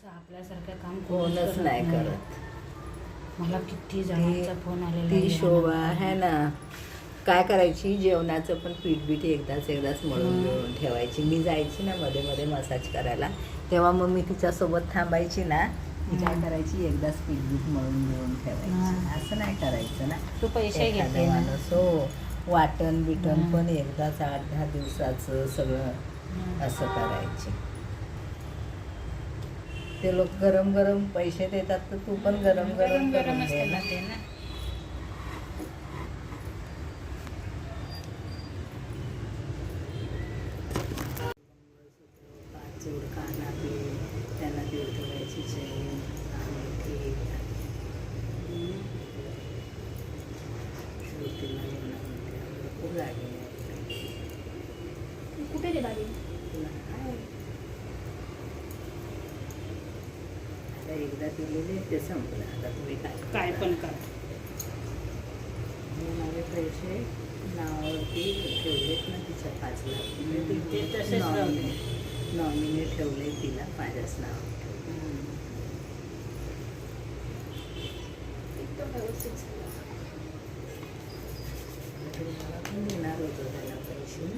असं आपल्यासारखं काम कोणच नाही करत. मला किती जणांचा फोन आलेला ती आहे. शोभा आहे ना, काय करायची, जेवणाचं पण पीठ एकदाच मळून ठेवायची. मी जायची ना मध्ये मध्ये मसाज करायला, तेव्हा मग मी तिच्यासोबत थांबायची ना, ती काय करायची, एकदाच पीठ मळून ठेवायची. असं नाही करायचं ना. तू पैसे घेते ना. माणूस हो, वाटण बिटण पण एकदाच 8-10 दिवसाचं सगळं असं करायचे. ते लोक गरम गरम पैसे देतात, तर तू पण गरम गरम करून दे ना. ते ना. पाचूड काना पीठ, त्यांना दीड तोळ्याची चेन आणि केक. श्रुतीला खूप लागले. कुठे ते दागिने? आता एकदा दिलेले ते संपलं. आता तुम्ही काय पण कर. माझे पैसे नावावरती ठेवलेत ना तिच्या 5 लाख. ते तसेच राहते. नॉमिनी ठेवले तिला माझ्याच नाव. एकदम व्यवस्थित झालं. मला पण देणार होतं त्याला पैसे.